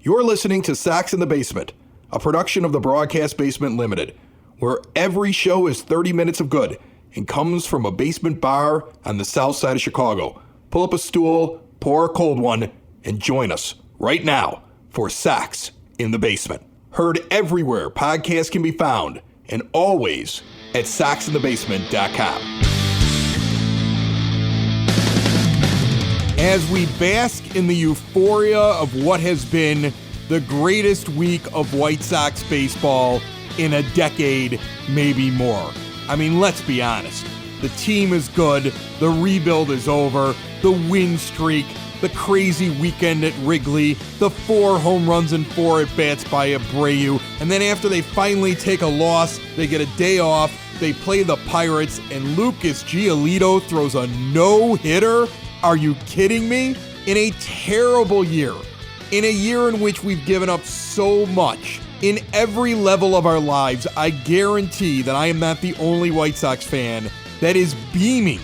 You're listening to Sox in the Basement, a production of the Broadcast Basement Limited, where every show is 30 minutes of good and comes from a basement bar on the south side of Chicago. Pull up a stool, pour a cold one, and join us right now for Sox in the Basement. Heard everywhere podcasts can be found, and always at soxinthebasement.com. As we bask in the euphoria of what has been the greatest week of White Sox baseball in a decade, maybe more. I mean, let's be honest. The team is good. The rebuild is over. The win streak. The crazy weekend at Wrigley. The 4 home runs and 4 at-bats by Abreu. And then after they finally take a loss, they get a day off. They play the Pirates, and Lucas Giolito throws a no-hitter. Are you kidding me? In a terrible year, in a year in which we've given up so much, in every level of our lives, I guarantee that I am not the only White Sox fan that is beaming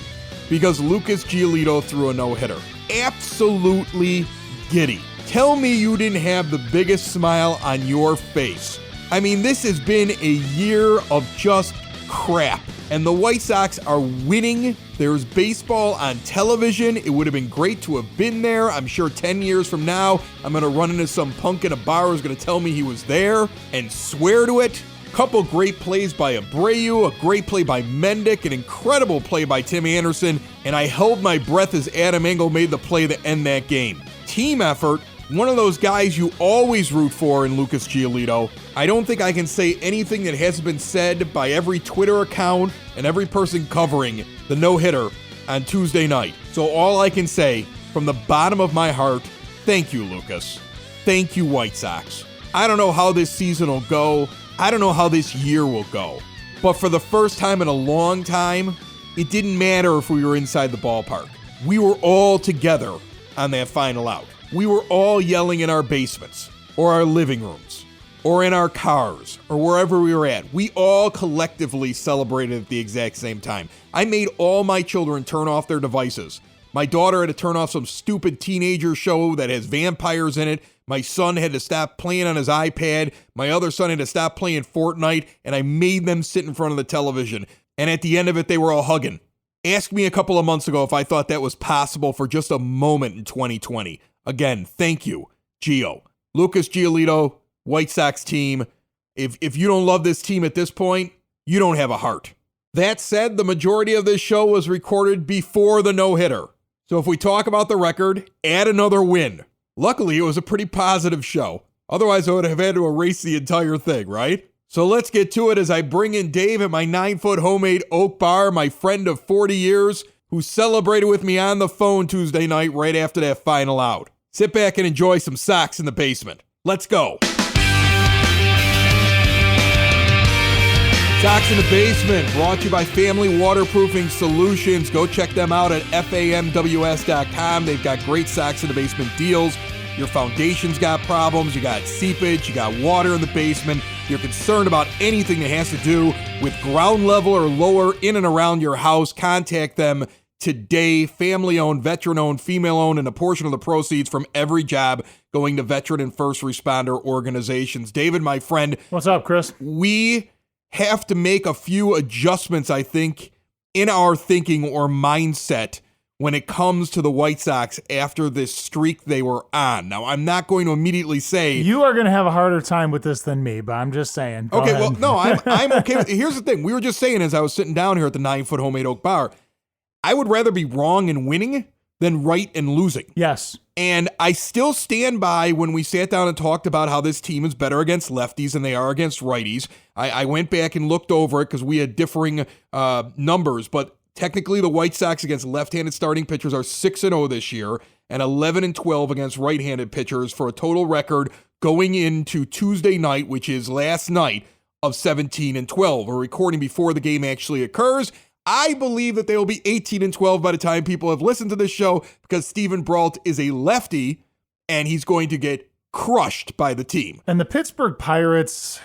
because Lucas Giolito threw a no-hitter. Absolutely giddy. Tell me you didn't have the biggest smile on your face. I mean, this has been a year of just crap. And the White Sox are winning. There's baseball on television. It would have been great to have been there. I'm sure 10 years from now, I'm going to run into some punk in a bar who's going to tell me he was there and swear to it. Couple great plays by Abreu, a great play by Mendick, an incredible play by Tim Anderson, and I held my breath as Adam Engel made the play to end that game. Team effort. One of those guys you always root for in Lucas Giolito. I don't think I can say anything that hasn't been said by every Twitter account and every person covering the no-hitter on Tuesday night. So all I can say from the bottom of my heart, thank you, Lucas. Thank you, White Sox. I don't know how this season will go. I don't know how this year will go. But for the first time in a long time, it didn't matter if we were inside the ballpark. We were all together on that final out. We were all yelling in our basements, or our living rooms, or in our cars, or wherever we were at. We all collectively celebrated at the exact same time. I made all my children turn off their devices. My daughter had to turn off some stupid teenager show that has vampires in it. My son had to stop playing on his iPad. My other son had to stop playing Fortnite, and I made them sit in front of the television. And at the end of it, they were all hugging. Ask me a couple of months ago if I thought that was possible for just a moment in 2020. Again, thank you, Gio. Lucas Giolito, White Sox team. If you don't love this team at this point, you don't have a heart. That said, the majority of this show was recorded before the no-hitter. So if we talk about the record, add another win. Luckily, it was a pretty positive show. Otherwise, I would have had to erase the entire thing, right? So let's get to it as I bring in Dave at my 9-foot homemade oak bar, my friend of 40 years, who celebrated with me on the phone Tuesday night right after that final out. Sit back and enjoy some Sox in the Basement. Let's go. Sox in the Basement, brought to you by Family Waterproofing Solutions. Go check them out at famws.com. They've got great Sox in the Basement deals. Your foundation's got problems, you got seepage, you got water in the basement, you're concerned about anything that has to do with ground level or lower in and around your house, contact them today. Family-owned, veteran-owned, female-owned, and a portion of the proceeds from every job going to veteran and first responder organizations. David, my friend. What's up, Chris? We have to make a few adjustments, I think, in our thinking or mindset when it comes to the White Sox after this streak they were on. Now, I'm not going to immediately say... You are going to have a harder time with this than me, but I'm just saying. Go ahead. Well, no, I'm okay with it. Here's the thing. We were just saying as I was sitting down here at the 9-foot homemade oak bar, I would rather be wrong and winning than right and losing. Yes. And I still stand by when we sat down and talked about how this team is better against lefties than they are against righties. I went back and looked over it because we had differing numbers, but technically the White Sox against left-handed starting pitchers are 6-0 this year and 11-12 against right-handed pitchers for a total record going into Tuesday night, which is last night, of 17-12. We're recording before the game actually occurs. I believe that they will be 18-12 by the time people have listened to this show because Steven Brault is a lefty and he's going to get crushed by the team. And the Pittsburgh Pirates,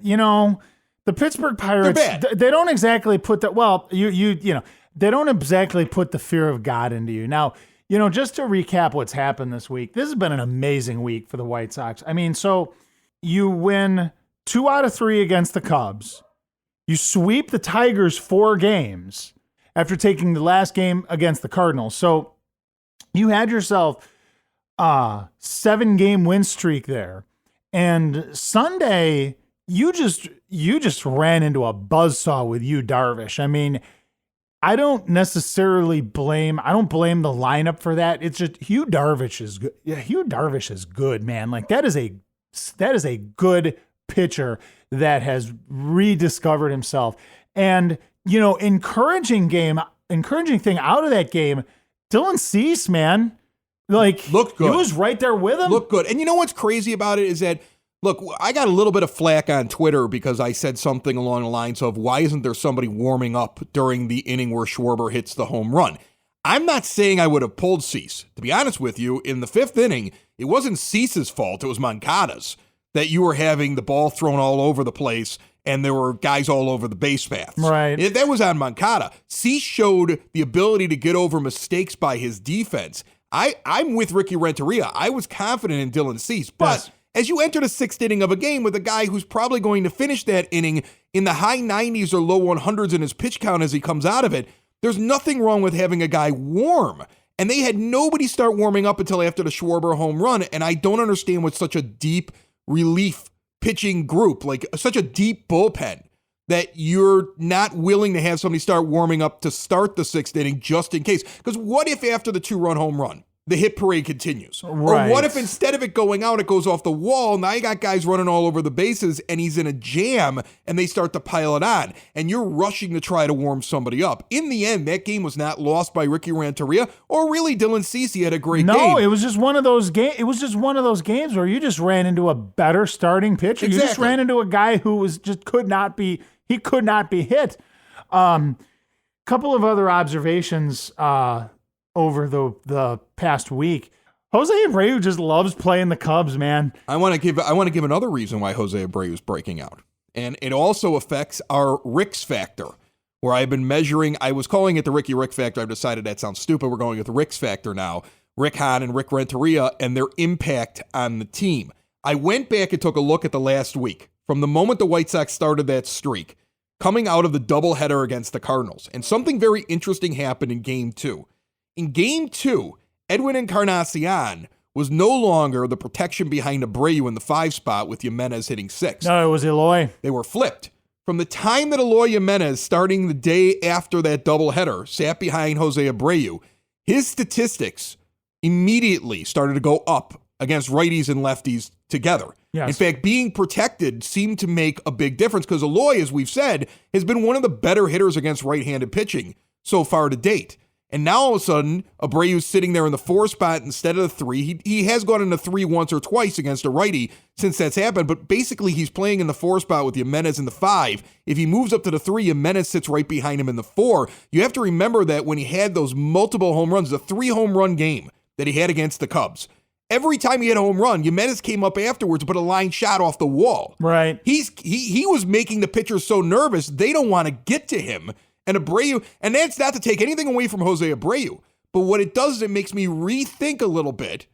the Pittsburgh Pirates, they don't exactly put that. Well, they don't exactly put the fear of God into you. Now, just to recap what's happened this week, this has been an amazing week for the White Sox. I mean, so you win 2 out of 3 against the Cubs. You sweep the Tigers 4 games after taking the last game against the Cardinals. So you had yourself a 7-game win streak there. And Sunday, you just ran into a buzzsaw with Yu Darvish. I mean, I don't blame the lineup for that. It's just Yu Darvish is good. Yeah, Yu Darvish is good, man. Like that is a good pitcher that has rediscovered himself. And, encouraging thing out of that game, Dylan Cease, man, like looked good. He was right there with him. Looked good. And you know what's crazy about it is that, look, I got a little bit of flack on Twitter because I said something along the lines of, why isn't there somebody warming up during the inning where Schwarber hits the home run? I'm not saying I would have pulled Cease. To be honest with you, in the 5th inning, it wasn't Cease's fault. It was Moncada's, that you were having the ball thrown all over the place and there were guys all over the base paths. Right. That was on Moncada. Cease showed the ability to get over mistakes by his defense. I'm with Ricky Renteria. I was confident in Dylan Cease, but yes, as you enter the 6th inning of a game with a guy who's probably going to finish that inning in the high 90s or low 100s in his pitch count as he comes out of it, there's nothing wrong with having a guy warm. And they had nobody start warming up until after the Schwarber home run, and I don't understand what's such a deep relief pitching group, like such a deep bullpen, that you're not willing to have somebody start warming up to start the 6th inning just in case. Because what if after the 2-run home run, the hit parade continues? Right. Or what if instead of it going out, it goes off the wall? Now you got guys running all over the bases and he's in a jam and they start to pile it on and you're rushing to try to warm somebody up. In the end, that game was not lost by Ricky Renteria or really Dylan Cease. He had a great game. No, it was just one of those games. It was just one of those games where you just ran into a better starting pitcher. Exactly. You just ran into a guy who was just could not be hit. Couple of other observations over the past week. Jose Abreu just loves playing the Cubs, man. I want to give another reason why Jose Abreu is breaking out. And it also affects our Ricks factor, where I've been measuring. I was calling it the Ricky Rick factor. I've decided that sounds stupid. We're going with the Ricks factor now. Rick Hahn and Rick Renteria and their impact on the team. I went back and took a look at the last week from the moment the White Sox started that streak, coming out of the doubleheader against the Cardinals. And something very interesting happened in Game 2. In Game 2, Edwin Encarnacion was no longer the protection behind Abreu in the 5 spot with Jimenez hitting 6. No, it was Eloy. They were flipped. From the time that Eloy Jimenez, starting the day after that doubleheader, sat behind Jose Abreu, his statistics immediately started to go up against righties and lefties together. Yes. In fact, being protected seemed to make a big difference because Eloy, as we've said, has been one of the better hitters against right-handed pitching so far to date. And now all of a sudden, Abreu's sitting there in the 4 spot instead of the 3. He has gone into 3 once or twice against a righty since that's happened, but basically he's playing in the 4 spot with Jimenez in the 5. If he moves up to the 3, Jimenez sits right behind him in the 4. You have to remember that when he had those multiple home runs, the 3 home run game that he had against the Cubs, every time he had a home run, Jimenez came up afterwards, but a line shot off the wall. Right. He was making the pitchers so nervous, they don't want to get to him. And Abreu, and that's not to take anything away from Jose Abreu, but what it does is it makes me rethink a little bit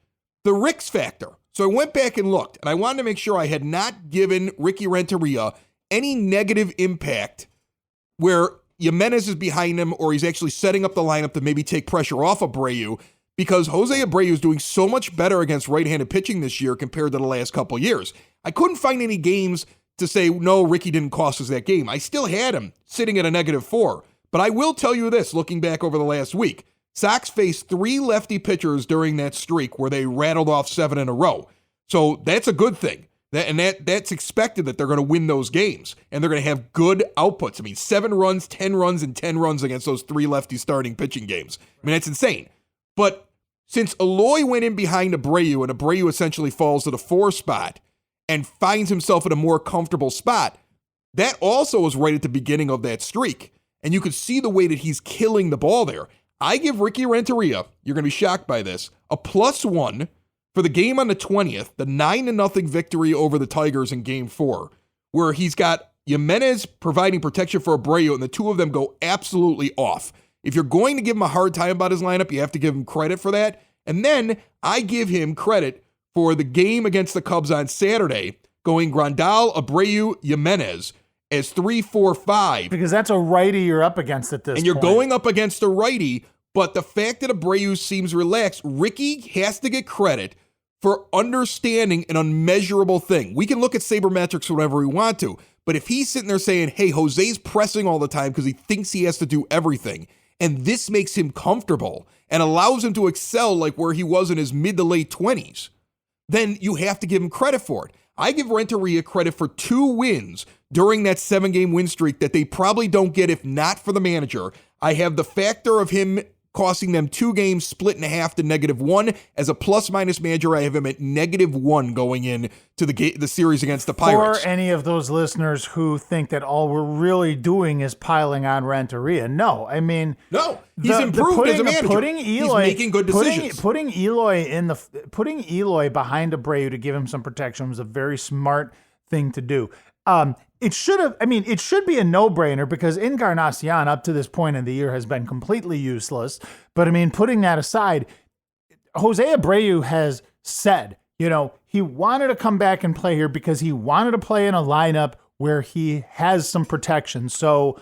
the Ricks factor. So I went back and looked, and I wanted to make sure I had not given Ricky Renteria any negative impact where Jimenez is behind him or he's actually setting up the lineup to maybe take pressure off Abreu, because Jose Abreu is doing so much better against right-handed pitching this year compared to the last couple of years. I couldn't find any games to say, no, Ricky didn't cost us that game. I still had him sitting at a -4. But I will tell you this, looking back over the last week, Sox faced 3 lefty pitchers during that streak where they rattled off 7 in a row. So that's a good thing. That's expected that they're going to win those games. And they're going to have good outputs. I mean, 7 runs, 10 runs, and 10 runs against those 3 lefty starting pitching games. I mean, that's insane. But since Eloy went in behind Abreu and Abreu essentially falls to the 4 spot, and finds himself in a more comfortable spot, that also was right at the beginning of that streak. And you could see the way that he's killing the ball there. I give Ricky Renteria, you're going to be shocked by this, a +1 for the game on the 20th, the 9-0 victory over the Tigers in Game 4, where he's got Jimenez providing protection for Abreu, and the two of them go absolutely off. If you're going to give him a hard time about his lineup, you have to give him credit for that. And then I give him credit for the game against the Cubs on Saturday, going Grandal, Abreu, Jimenez as 3-4-5. Because that's a righty you're up against at this point. And you're going up against a righty, but the fact that Abreu seems relaxed, Ricky has to get credit for understanding an unmeasurable thing. We can look at sabermetrics whenever we want to, but if he's sitting there saying, hey, Jose's pressing all the time because he thinks he has to do everything, and this makes him comfortable and allows him to excel like where he was in his mid to late 20s, then you have to give him credit for it. I give Renteria credit for 2 wins during that 7-game win streak that they probably don't get if not for the manager. I have the factor of him costing them 2 games split in half to -1. As a plus-minus manager, I have him at -1 going in to the series against the Pirates. For any of those listeners who think that all we're really doing is piling on Renteria, no. I mean, no, he's improved as a manager. He's making good decisions. Putting Eloy behind Abreu to give him some protection was a very smart thing to do. It should be a no-brainer because Encarnacion up to this point in the year has been completely useless. But I mean, putting that aside, Jose Abreu has said, he wanted to come back and play here because he wanted to play in a lineup where he has some protection. So,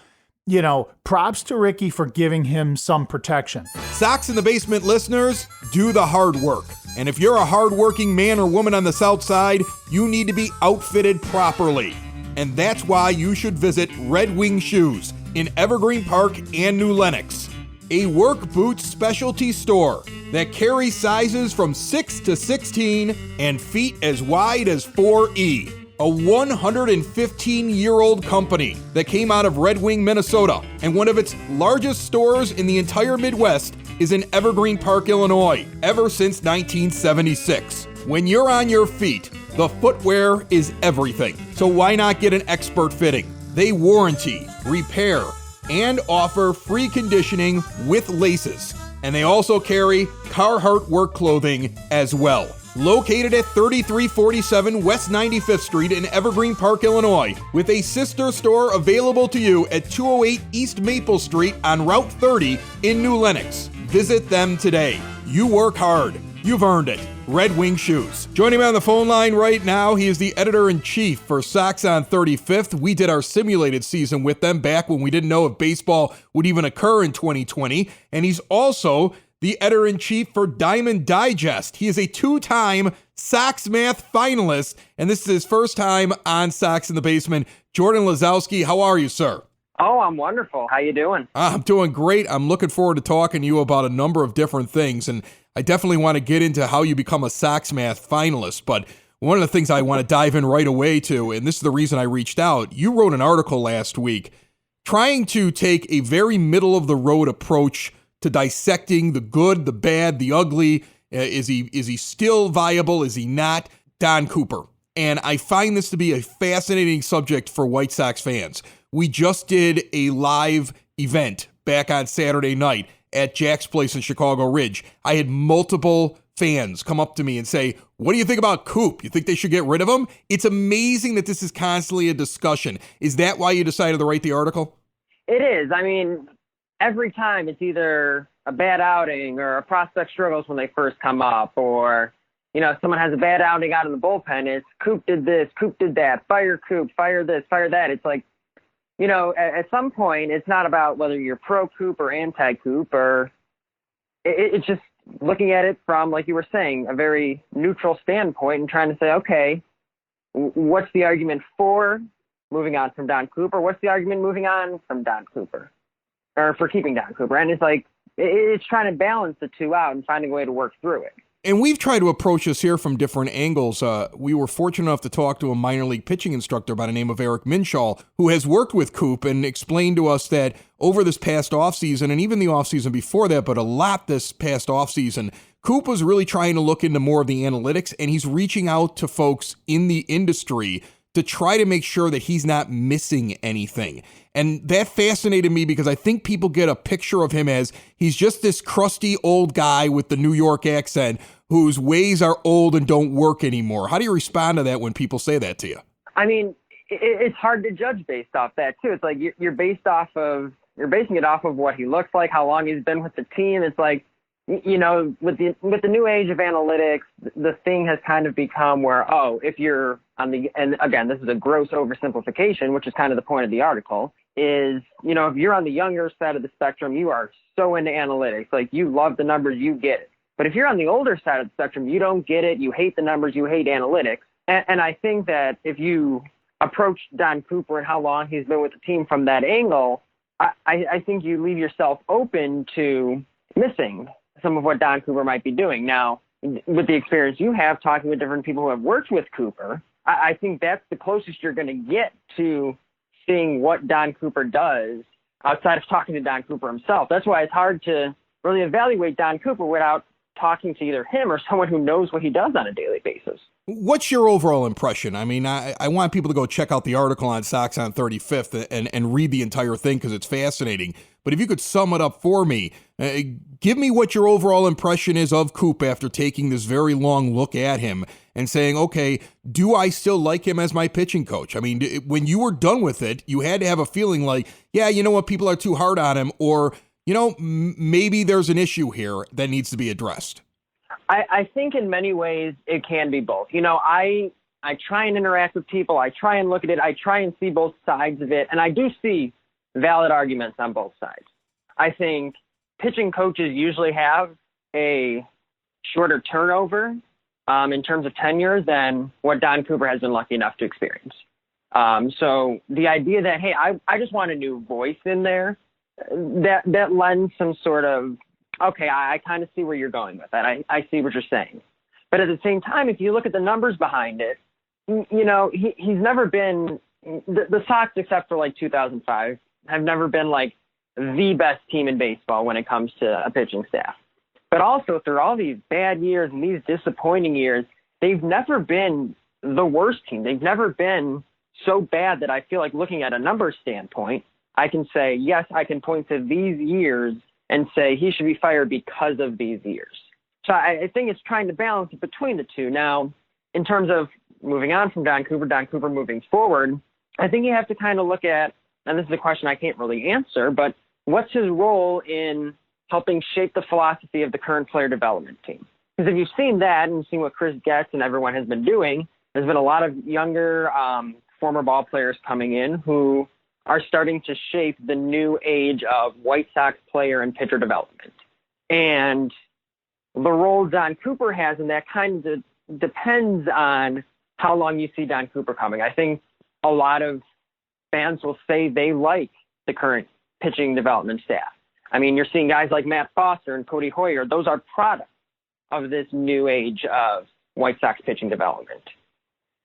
props to Ricky for giving him some protection. Sox in the Basement listeners, do the hard work. And if you're a hardworking man or woman on the South Side, you need to be outfitted properly. And that's why you should visit Red Wing Shoes in Evergreen Park and New Lenox, a work boots specialty store that carries sizes from 6 to 16 and feet as wide as 4E. A 115-year-old company that came out of Red Wing, Minnesota, and one of its largest stores in the entire Midwest is in Evergreen Park, Illinois, ever since 1976. When you're on your feet, the footwear is everything. So why not get an expert fitting? They warranty, repair, and offer free conditioning with laces. And they also carry Carhartt work clothing as well. Located at 3347 West 95th Street in Evergreen Park, Illinois, with a sister store available to you at 208 East Maple Street on Route 30 in New Lenox. Visit them today. You work hard. You've earned it. Red Wing Shoes. Joining me on the phone line right now, he is the editor-in-chief for Sox on 35th. We did our simulated season with them back when we didn't know if baseball would even occur in 2020. And he's also the editor-in-chief for Diamond Digest. He is a 2-time Sox Math finalist, and this is his first time on Sox in the Basement. Jordan Lazowski, how are you, sir? Oh, I'm wonderful. How you doing? I'm doing great. I'm looking forward to talking to you about a number of different things, and I definitely want to get into how you become a Sox Math finalist, but one of the things I want to dive in right away to, and this is the reason I reached out, you wrote an article last week trying to take a very middle-of-the-road approach to dissecting the good, the bad, the ugly. Is he still viable? Is he not? Don Cooper. And I find this to be a fascinating subject for White Sox fans. We just did a live event back on Saturday night at Jack's Place in Chicago Ridge. I had multiple fans come up to me and say, what do you think about Coop? You think they should get rid of him? It's amazing that this is constantly a discussion. Is that why you decided to write the article? It is. I mean, every time it's either a bad outing or a prospect struggles when they first come up, or, someone has a bad outing out in the bullpen. It's Coop did this, Coop did that, fire Coop, fire this, fire that. It's like, at some point, it's not about whether you're pro-Coop or anti-Coop, or it's just looking at it from, like you were saying, a very neutral standpoint and trying to say, okay, what's the argument for moving on from Don Cooper? What's the argument moving on from Don Cooper, or for keeping Don Cooper? And it's like, it's trying to balance the two out and finding a way to work through it. And we've tried to approach this here from different angles. We were fortunate enough to talk to a minor league pitching instructor by the name of Eric Minshall, who has worked with Coop and explained to us that over this past offseason, and even the offseason before that, but a lot this past offseason, Coop was really trying to look into more of the analytics, and he's reaching out to folks in the industry to try to make sure that he's not missing anything. And that fascinated me because I think people get a picture of him as he's just this crusty old guy with the New York accent whose ways are old and don't work anymore. How do you respond to that when people say that to you? I mean, it's hard to judge based off that, too. It's like you're based off of You're basing it off of what he looks like, how long he's been with the team. It's like, you know, with the new age of analytics, the thing has kind of become where, if you're on the, and again, this is a gross oversimplification, which is kind of the point of the article, is, you know, if you're on the younger side of the spectrum, you are so into analytics. Like, you love the numbers, you get it. But if you're on the older side of the spectrum, you don't get it. You hate the numbers, you hate analytics. And I think that if you approach Don Cooper and how long he's been with the team from that angle, I think you leave yourself open to missing some of what Don Cooper might be doing. Now, with the experience you have talking with different people who have worked with Cooper, I think that's the closest you're going to get to seeing what Don Cooper does outside of talking to Don Cooper himself. That's why it's hard to really evaluate Don Cooper without talking to either him or someone who knows what he does on a daily basis. What's your overall impression? I mean, I want people to go check out the article on Sox on 35th and read the entire thing because it's fascinating. But if you could sum it up for me, give me what your overall impression is of Coop after taking this very long look at him and saying, okay, do I still like him as my pitching coach? I mean, when you were done with it, you had to have a feeling like, yeah, you know what, people are too hard on him, or, you know, maybe there's an issue here that needs to be addressed. I think in many ways it can be both. You know, I try and interact with people. I try and look at it. I try and see both sides of it. And I do see valid arguments on both sides. I think pitching coaches usually have a shorter turnover in terms of tenure than what Don Cooper has been lucky enough to experience. So the idea that, hey, I just want a new voice in there, that lends some sort of, okay, I kind of see where you're going with that. I see what you're saying. But at the same time, if you look at the numbers behind it, you know, he's never been, the Sox, except for like 2005, have never been like the best team in baseball when it comes to a pitching staff. But also through all these bad years and these disappointing years, they've never been the worst team. They've never been so bad that I feel like looking at a numbers standpoint, I can say, yes, I can point to these years and say he should be fired because of these years. So I think it's trying to balance it between the two. Now, in terms of moving on from Don Cooper moving forward, I think you have to kind of look at, and this is a question I can't really answer, but what's his role in helping shape the philosophy of the current player development team? Because if you've seen that and seen what Chris Getz and everyone has been doing, there's been a lot of younger former ball players coming in who are starting to shape the new age of White Sox player and pitcher development. And the role Don Cooper has in that kind of depends on how long you see Don Cooper coming. I think a lot of fans will say they like the current pitching development staff. I mean, you're seeing guys like Matt Foster and Cody Hoyer. Those are products of this new age of White Sox pitching development.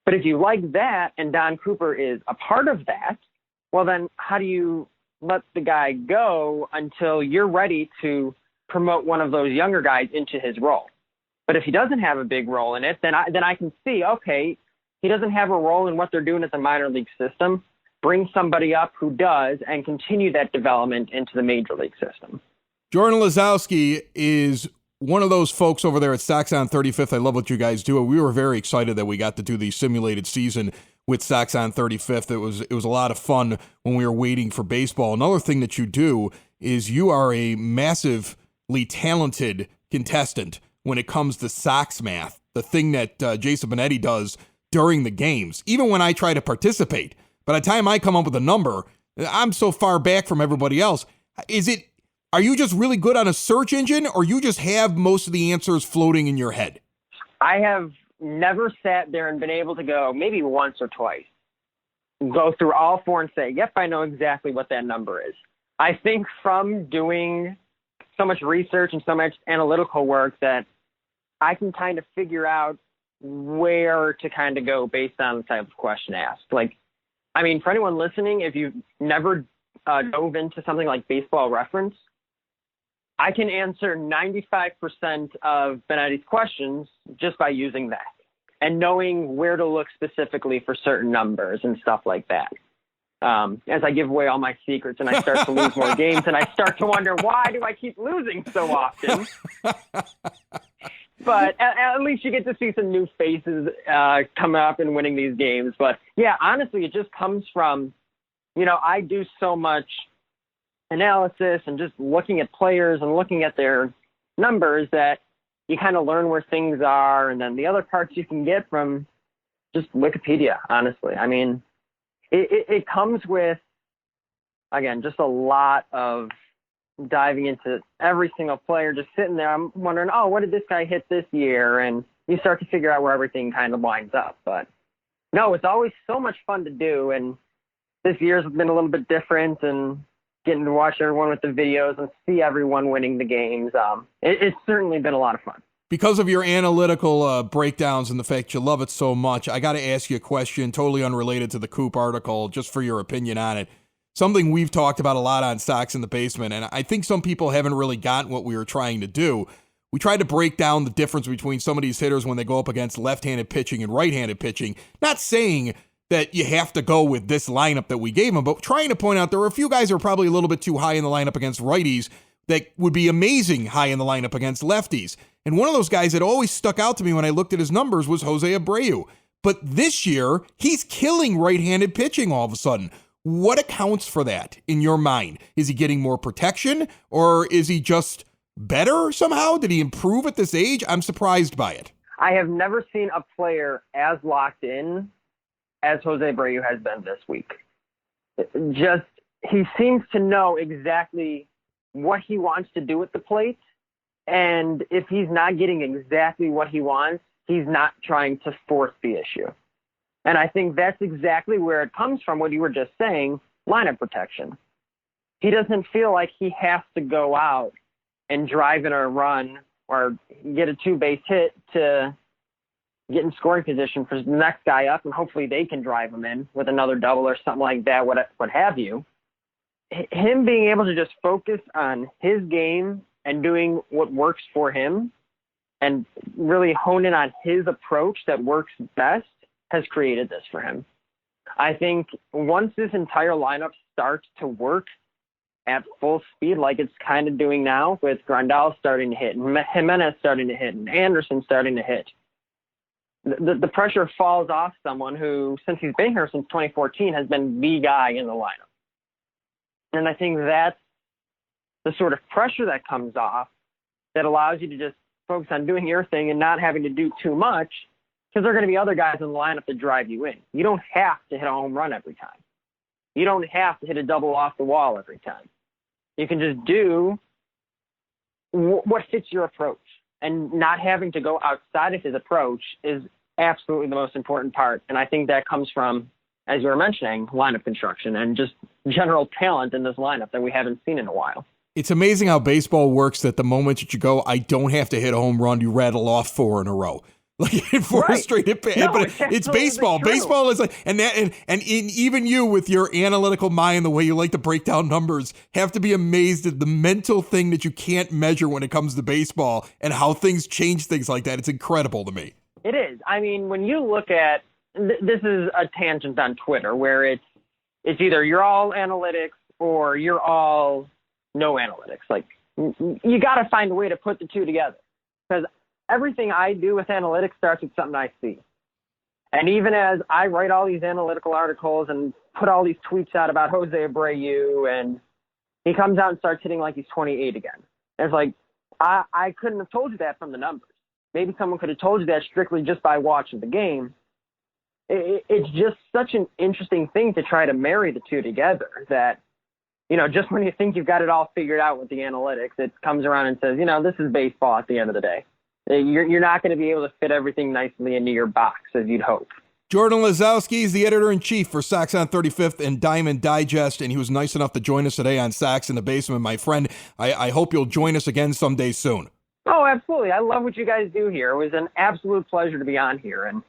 But if you like that and Don Cooper is a part of that, well, then how do you let the guy go until you're ready to promote one of those younger guys into his role? But if he doesn't have a big role in it, then I can see, okay, he doesn't have a role in what they're doing at the minor league system. Bring somebody up who does and continue that development into the major league system. Jordan Lazowski is one of those folks over there at Sox on 35th. I love what you guys do. We were very excited that we got to do the simulated season with Sox on 35th. It was a lot of fun when we were waiting for baseball. Another thing that you do is you are a massively talented contestant when it comes to Sox math, the thing that Jason Benetti does during the games. Even when I try to participate, by the time I come up with a number, I'm so far back from everybody else. Are you just really good on a search engine, or you just have most of the answers floating in your head? I have never sat there and been able to go, maybe once or twice, go through all four and say, yep, I know exactly what that number is. I think from doing so much research and so much analytical work that I can kind of figure out where to kind of go based on the type of question asked. Like, I mean, for anyone listening, if you've never dove into something like Baseball Reference, I can answer 95% of Benetti's questions just by using that and knowing where to look specifically for certain numbers and stuff like that. As I give away all my secrets and I start to lose more games and I start to wonder, why do I keep losing so often? But at least you get to see some new faces come up and winning these games. But yeah, honestly, it just comes from, I do so much analysis and just looking at players and looking at their numbers that you kind of learn where things are. And then the other parts you can get from just Wikipedia, honestly. I mean, it comes with, again, just a lot of diving into every single player, just sitting there. I'm wondering, oh, what did this guy hit this year? And you start to figure out where everything kind of lines up. But no, it's always so much fun to do. And this year's been a little bit different, and getting to watch everyone with the videos and see everyone winning the games. It's certainly been a lot of fun. Because of your analytical breakdowns and the fact you love it so much, I got to ask you a question totally unrelated to the Coop article, just for your opinion on it. Something we've talked about a lot on Sox in the Basement, and I think some people haven't really gotten what we were trying to do. We tried to break down the difference between some of these hitters when they go up against left-handed pitching and right-handed pitching. Not saying that you have to go with this lineup that we gave them, but trying to point out there were a few guys who are probably a little bit too high in the lineup against righties that would be amazing high in the lineup against lefties. And one of those guys that always stuck out to me when I looked at his numbers was Jose Abreu. But this year, he's killing right-handed pitching all of a sudden. What accounts for that in your mind? Is he getting more protection, or is he just better somehow? Did he improve at this age? I'm surprised by it. I have never seen a player as locked in as Jose Abreu has been this week. He seems to know exactly what he wants to do at the plate. And if he's not getting exactly what he wants, he's not trying to force the issue. And I think that's exactly where it comes from, what you were just saying, lineup protection. He doesn't feel like he has to go out and drive in a run or get a 2-base hit to get in scoring position for the next guy up, and hopefully they can drive him in with another double or something like that, what have you. Him being able to just focus on his game and doing what works for him and really hone in on his approach that works best has created this for him. I think once this entire lineup starts to work at full speed, like it's kind of doing now, with Grandal starting to hit, and Jimenez starting to hit, and Anderson starting to hit, the pressure falls off someone who, since he's been here since 2014, has been the guy in the lineup. And I think that's the sort of pressure that comes off that allows you to just focus on doing your thing and not having to do too much, because there are going to be other guys in the lineup that drive you in. You don't have to hit a home run every time. You don't have to hit a double off the wall every time. You can just do what fits your approach, and not having to go outside of his approach is absolutely the most important part. And I think that comes from, as you were mentioning, lineup construction and just general talent in this lineup that we haven't seen in a while. It's amazing how baseball works, that the moment that you go, I don't have to hit a home run, you rattle off 4 in a row. Like Right. straight hit, No, but it's it's absolutely baseball. true. Baseball is like, and even you with your analytical mind, the way you like to break down numbers, have to be amazed at the mental thing that you can't measure when it comes to baseball and how things change things like that. It's incredible to me. It is. I mean, when you look at this is a tangent on Twitter where it's either you're all analytics or you're all no analytics. Like, you got to find a way to put the two together, because everything I do with analytics starts with something I see. And even as I write all these analytical articles and put all these tweets out about Jose Abreu, and he comes out and starts hitting like he's 28 again. And it's like, I couldn't have told you that from the numbers. Maybe someone could have told you that strictly just by watching the game. It's just such an interesting thing to try to marry the two together that, you know, just when you think you've got it all figured out with the analytics, it comes around and says, you know, this is baseball at the end of the day. You're not going to be able to fit everything nicely into your box as you'd hope. Jordan Lazowski is the editor-in-chief for Sox on 35th and Diamond Digest, and he was nice enough to join us today on Sox in the Basement. My friend, I hope you'll join us again someday soon. Oh, absolutely. I love what you guys do here. It was an absolute pleasure to be on here, and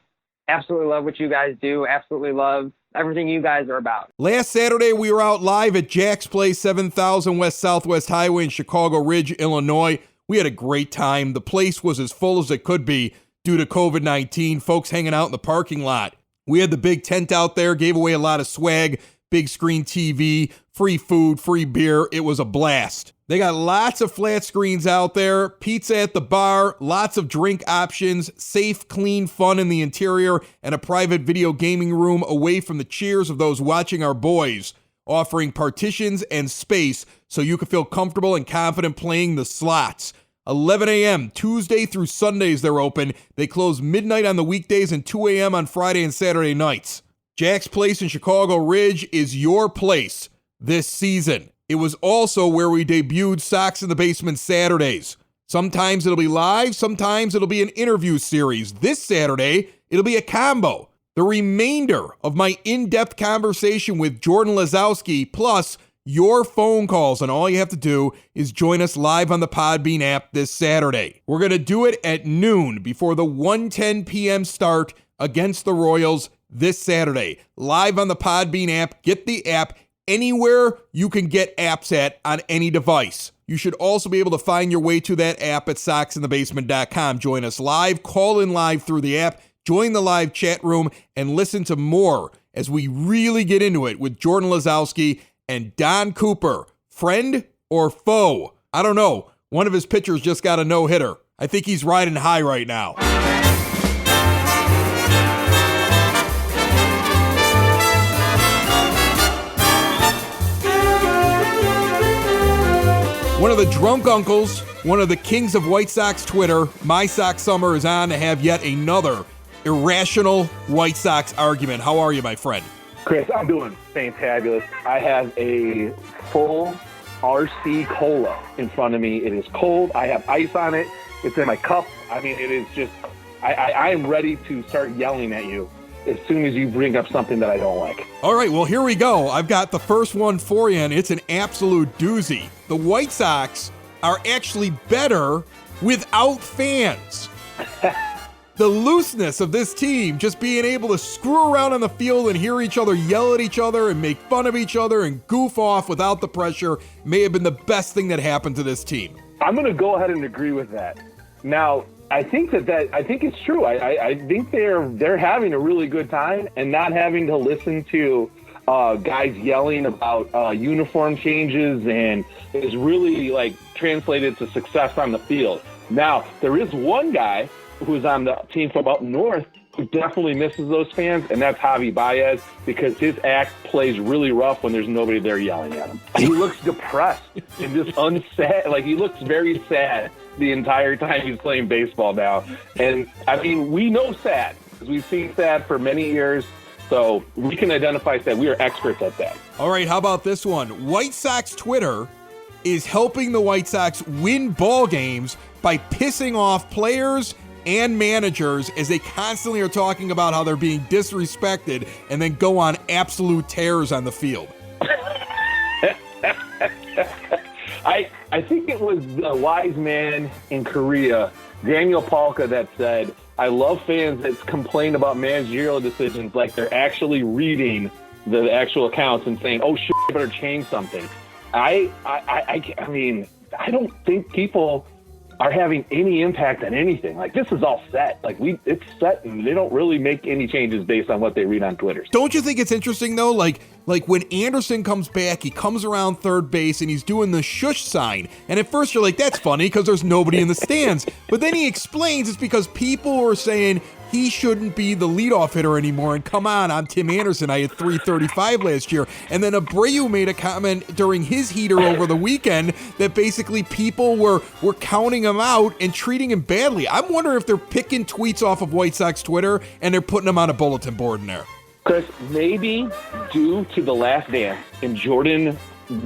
absolutely love what you guys do. Absolutely love everything you guys are about. Last Saturday, we were out live at Jack's Place, 7000 West Southwest Highway in Chicago Ridge, Illinois. We had a great time. The place was as full as it could be due to COVID-19, folks hanging out in the parking lot. We had the big tent out there, gave away a lot of swag, big screen TV, free food, free beer. It was a blast. They got lots of flat screens out there, pizza at the bar, lots of drink options, safe, clean fun in the interior, and a private video gaming room away from the cheers of those watching our boys. offering partitions and space so you can feel comfortable and confident playing the slots. 11 a.m. Tuesday through Sundays they're open. They close midnight on the weekdays and 2 a.m. on Friday and Saturday nights. Jack's Place in Chicago Ridge is your place this season. It was also where we debuted Sox in the Basement Saturdays. Sometimes it'll be live, sometimes it'll be an interview series. This Saturday, it'll be a combo. The remainder of my in-depth conversation with Jordan Lazowski, plus your phone calls, and all you have to do is join us live on the Podbean app this Saturday. We're going to do it at noon before the 1:10 p.m. start against the Royals this Saturday. Live on the Podbean app. Get the app anywhere you can get apps at on any device. You should also be able to find your way to that app at soxinthebasement.com. Join us live, call in live through the app, join the live chat room, and listen to more as we really get into it with Jordan Lazowski and Don Cooper. Friend or foe? I don't know. One of his pitchers just got a no-hitter. I think he's riding high right now. One of the drunk uncles, one of the kings of White Sox Twitter, My Sox Summer, is on to have yet another irrational White Sox argument. How are you, my friend? Chris, I'm doing fantabulous. I have a full RC Cola in front of me. It is cold. I have ice on it. It's in my cup. I mean, it is just, I am ready to start yelling at you as soon as you bring up something that I don't like. All right, well, here we go. I've got the first one for you, and it's an absolute doozy. The White Sox are actually better without fans. The looseness of this team, just being able to screw around on the field and hear each other yell at each other and make fun of each other and goof off without the pressure, may have been the best thing that happened to this team. I'm going to go ahead and agree with that. Now, I think I think it's true. I think they're having a really good time and not having to listen to guys yelling about uniform changes, and is really like translated to success on the field. Now, there is one guy who's on the team from up north who definitely misses those fans, and that's Javi Baez, because his act plays really rough when there's nobody there yelling at him. He looks depressed and just unsad. Like, he looks very sad the entire time he's playing baseball now. And, I mean, we know sad, because we've seen sad for many years, so we can identify sad. We are experts at that. All right, how about this one? White Sox Twitter is helping the White Sox win ball games by pissing off players and managers as they constantly are talking about how they're being disrespected and then go on absolute tears on the field. I think it was the wise man in Korea, Daniel Palka, that said, I love fans that complain about managerial decisions like they're actually reading the actual accounts and saying, oh, shit, I better change something. I mean, I don't think people are having any impact on anything. Like, this is all set. Like, it's set, and they don't really make any changes based on what they read on Twitter. Don't you think it's interesting, though? Like when Anderson comes back, he comes around third base, and he's doing the shush sign. And at first, you're like, that's funny, because there's nobody in the stands. But then he explains it's because people were saying he shouldn't be the leadoff hitter anymore. And come on, I'm Tim Anderson. I had 335 last year. And then Abreu made a comment during his heater over the weekend that basically people were counting him out and treating him badly. I'm wondering if they're picking tweets off of White Sox Twitter and they're putting them on a bulletin board in there. Chris, maybe due to The Last Dance and Jordan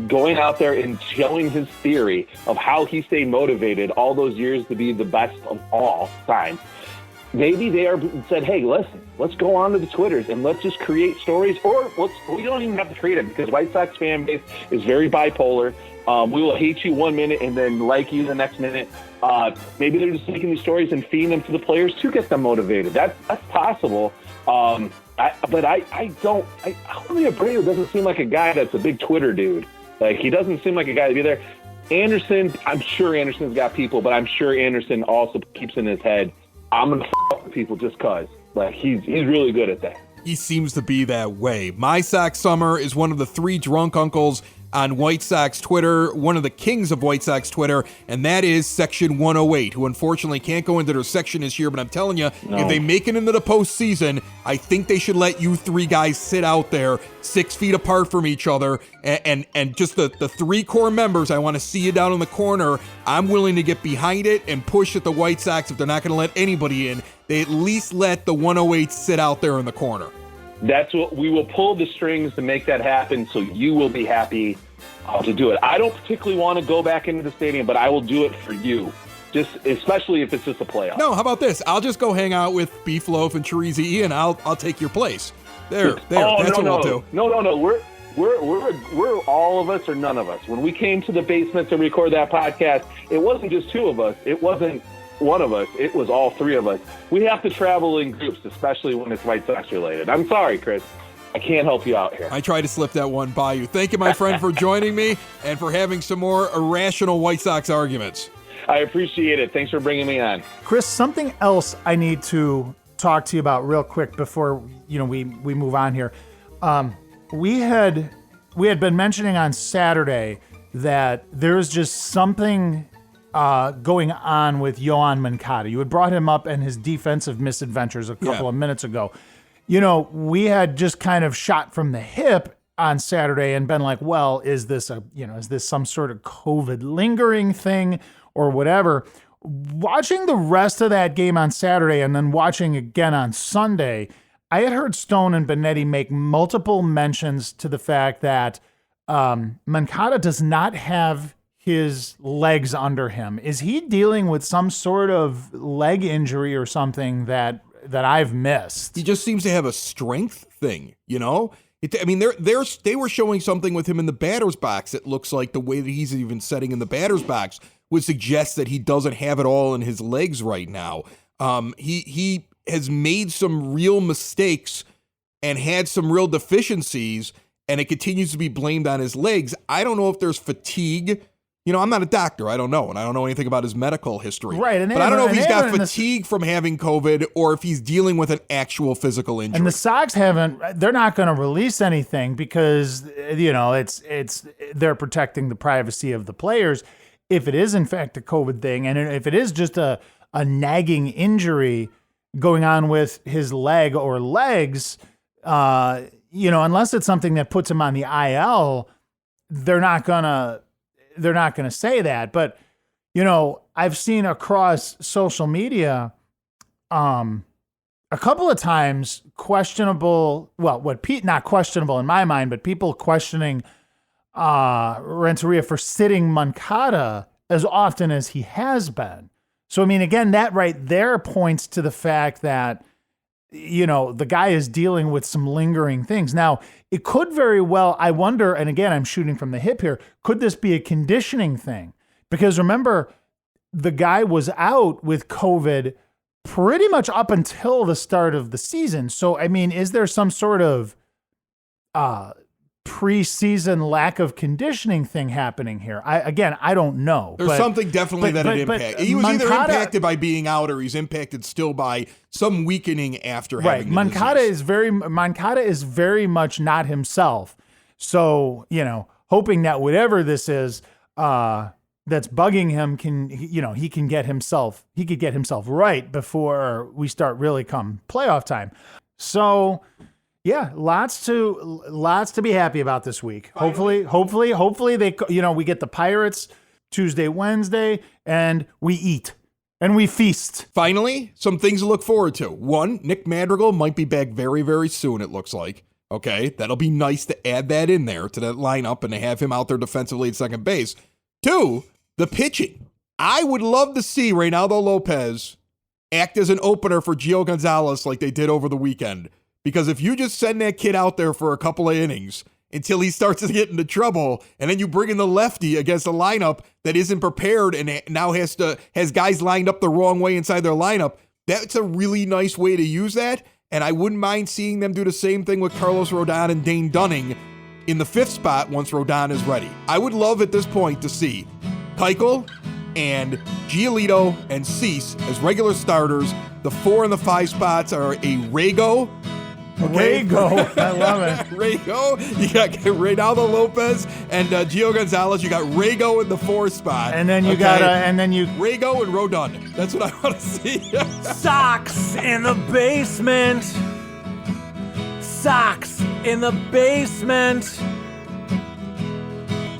going out there and showing his theory of how he stayed motivated all those years to be the best of all time, maybe they said, hey, listen, let's go on to the Twitters and let's just create stories, or we don't even have to create it, because White Sox fan base is very bipolar. We will hate you one minute and then like you the next minute. Maybe they're just taking these stories and feeding them to the players to get them motivated. That's possible. But Julio Abreu doesn't seem like a guy that's a big Twitter dude. Like, he doesn't seem like a guy to be there. Anderson, I'm sure Anderson's got people, but I'm sure Anderson also keeps in his head, I'm going to f*** with people just because. Like, he's really good at that. He seems to be that way. My Sox Summer is one of the three drunk uncles on White Sox Twitter, one of the kings of White Sox Twitter, and that is Section 108, who unfortunately can't go into their section this year, but I'm telling you, if they make it into the postseason, I think they should let you three guys sit out there 6 feet apart from each other, and just the three core members, I want to see you down in the corner. I'm willing to get behind it and push at the White Sox if they're not going to let anybody in. They at least let the 108 sit out there in the corner. That's what we will pull the strings to make that happen, so you will be happy to do it. I don't particularly want to go back into the stadium, but I will do it for you, just especially if it's just a playoff. No, how about this? I'll just go hang out with Beef Loaf and Chorizy, and I'll take your place. There. That's what we'll do. No. We're all of us or none of us. When we came to the basement to record that podcast, it wasn't just two of us. It wasn't one of us. It was all three of us. We have to travel in groups, especially when it's White Sox related. I'm sorry, Chris. I can't help you out here. I tried to slip that one by you. Thank you, my friend, for joining me and for having some more irrational White Sox arguments. I appreciate it. Thanks for bringing me on. Chris, something else I need to talk to you about real quick before we move on here. We had been mentioning on Saturday that there's just something going on with Yoan Moncada. You had brought him up and his defensive misadventures a couple of minutes ago. We had just kind of shot from the hip on Saturday and been like, well, is this some sort of COVID lingering thing or whatever? Watching the rest of that game on Saturday and then watching again on Sunday, I had heard Stone and Benetti make multiple mentions to the fact that Moncada does not have his legs under him. Is he dealing with some sort of leg injury or something that I've missed? He just seems to have a strength thing, they were showing something with him in the batter's box. It looks like the way that he's even setting in the batter's box would suggest that he doesn't have it all in his legs right now. He has made some real mistakes and had some real deficiencies, and it continues to be blamed on his legs. I don't know if there's fatigue. I'm not a doctor. I don't know. And I don't know anything about his medical history. Right. But I don't know if he's got fatigue from having COVID or if he's dealing with an actual physical injury. And the Sox they're not going to release anything because, they're protecting the privacy of the players. If it is in fact a COVID thing, and if it is just a nagging injury going on with his leg or legs, unless it's something that puts him on the IL, they're not going to say that. But, I've seen across social media a couple of times not questionable in my mind, but people questioning Renteria for sitting Moncada as often as he has been. So, again, that right there points to the fact that, the guy is dealing with some lingering things. Now, it could very well, I wonder, and again, I'm shooting from the hip here, could this be a conditioning thing? Because remember, the guy was out with COVID pretty much up until the start of the season. So, is there some sort of preseason lack of conditioning thing happening here? I don't know. There's something definitely that it impacted. He was either impacted by being out or he's impacted still by some weakening after having the Moncada is very much not himself. So, hoping that whatever this is that's bugging him he could get himself right before we start really come playoff time. So, yeah, lots to be happy about this week. Hopefully they, we get the Pirates Tuesday, Wednesday, and we eat and we feast. Finally, some things to look forward to. One, Nick Madrigal might be back very, very soon, it looks like. Okay, that'll be nice to add that in there to that lineup and to have him out there defensively at second base. Two, the pitching. I would love to see Reynaldo Lopez act as an opener for Gio Gonzalez like they did over the weekend. Because if you just send that kid out there for a couple of innings until he starts to get into trouble, and then you bring in the lefty against a lineup that isn't prepared and now has guys lined up the wrong way inside their lineup, that's a really nice way to use that. And I wouldn't mind seeing them do the same thing with Carlos Rodon and Dane Dunning in the fifth spot once Rodon is ready. I would love at this point to see Keuchel and Giolito and Cease as regular starters. The 4 and the 5 spots are a Rego, Okay? Raygo. I love it. Raygo. You got Reynaldo Lopez and Gio Gonzalez. You got Raygo in the 4 spot. And then you Raygo and Rodon. That's what I want to see. Socks in the basement. Socks in the basement.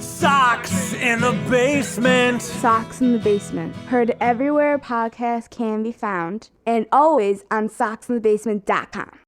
Socks in the basement. Socks in the Basement. Heard everywhere podcasts can be found, and always on socksinthebasement.com.